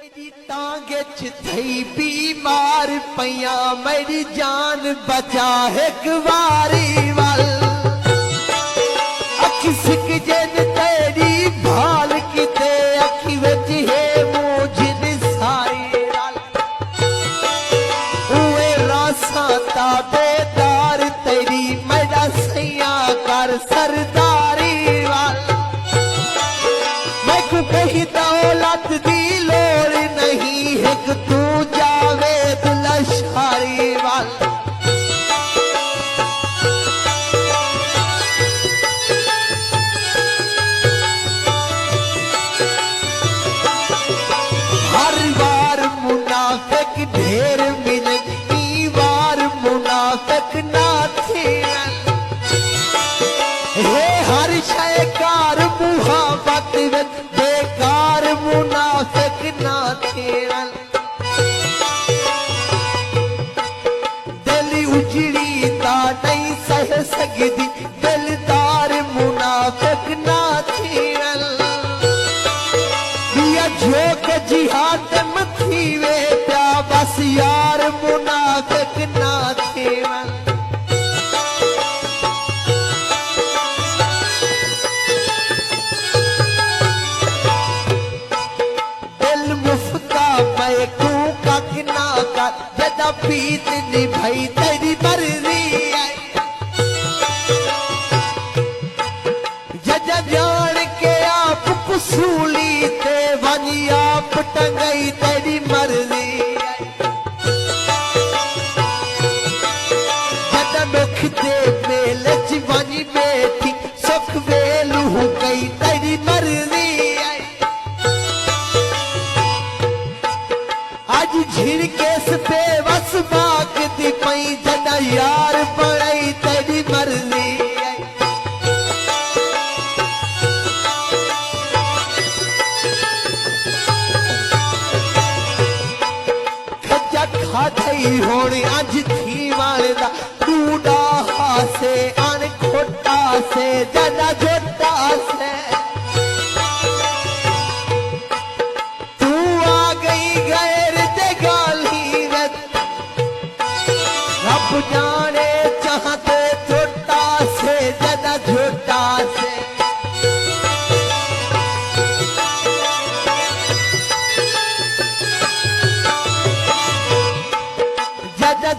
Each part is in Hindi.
मेरी टांगे थई बीमार पैया मेरी जान बचा एक वारी वाल अखी सिक जन तेरी भाल किते अखी विच है मुझिन सारी वाल उए रासा ताबेदार तेरी मेरा सैया कर सरदारी वाल मैं को कही दौलत दी एक तू जावेद लश्करी वाल हर बार मुनाफिक ढेर मिले ई बार मुनाफिक ना थे हे हर शयकार मुहाबत बेकार मुनाफिक ना थे नहीं सह सकती दिलदार मुनाफिक ना थी झोंक जिहाद थी वे प्या बस यार मुनाफिक ना थी दिल मुफ्ता मैं तू कक ना कर जदा पीत निभाई तेरी मर्जी सूली ते वनी आप टंगई तेरी मर्जी जदा दुख दे मेले च वनी बैठी सुख वेलू गई तेरी मर्जी आज झिड़के पे बस बाग दी पई जदा यार बड़ई तेरी मर्जी खाई होनी अज थी वाले दा टूडा हासे अन खोटा से जदा जोटा से तू आ गई गैर ते गाली रब जाने चाहते छोटा से जदा छोटा से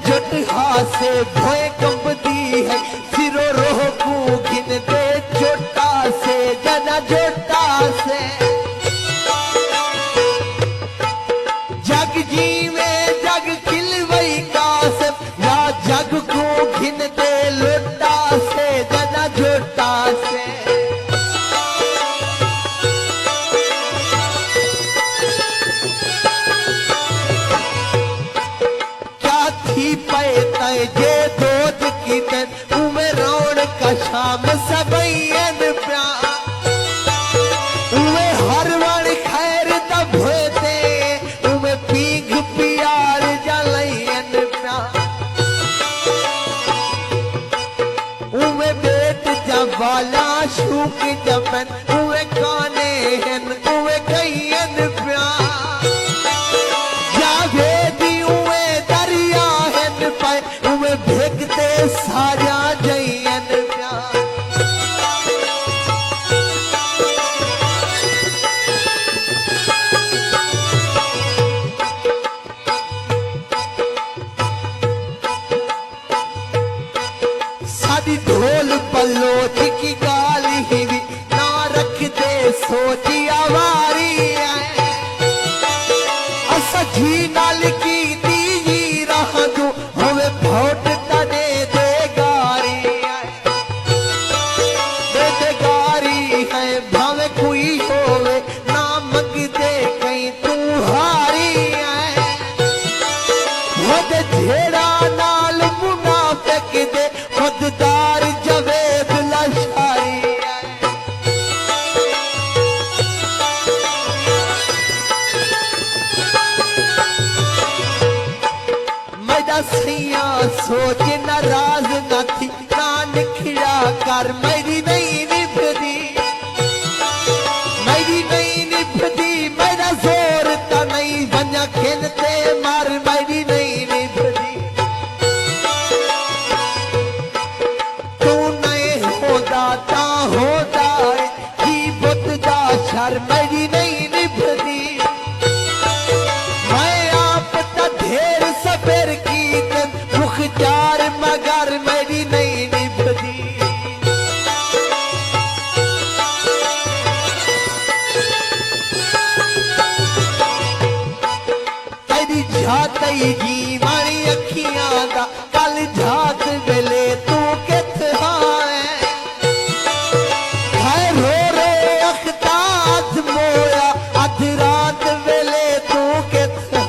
जुट हासे भोए कंबदी है सिरो रोह को गिन दे छोटा से जना छोटा से जग जीवे जग खिलवई कासे या जग को गिन दे लोटा से जना छोटा से जे दूध की तन उमे रौन का शाम सबैन प्या उमे हर वन खैर तब होते उमे पीघ प्यार जलैन प्या उमे बेट जवाला शूक जमन उमे काने हन उमे कईन प्या भेगते साजा जैन सादी ढोल पल्लो की गाली ही भी ना रखते सोची आवारी असजी नाल की दी रहा दू हमें भोट तने दे गारी है भावे कोई होवे ना मंग दे कहीं तू हारी है खुद झेड़ा नाल मुनाफिक दे खुददार जवेद लश्करी सैया सोच नाराज न थी कान खिड़ा कर मेरी नहीं निभदी मेरा जोर तो नहीं जातई जी मारी अखियां दा कल जात वेले तू किथे है रो रो अखताज मोया अध रात वेले तू किथे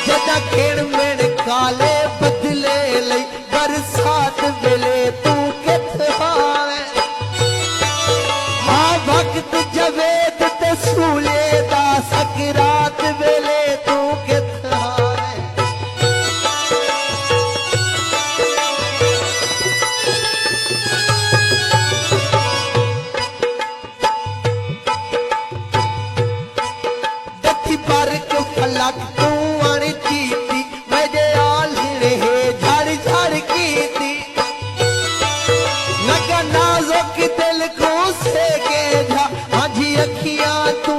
जदा खेड़ मेड़ काले बदले लई बरसात वेले तू किथे हाँ वक्त जवेद ते सूले दा सकरात वेले तू किथे दथी पर के फलक तू आनी चीती मेरे आल रहे झड़ झड़ कीती लगा नाजो की दिल को से के जा हाजी अखियां तू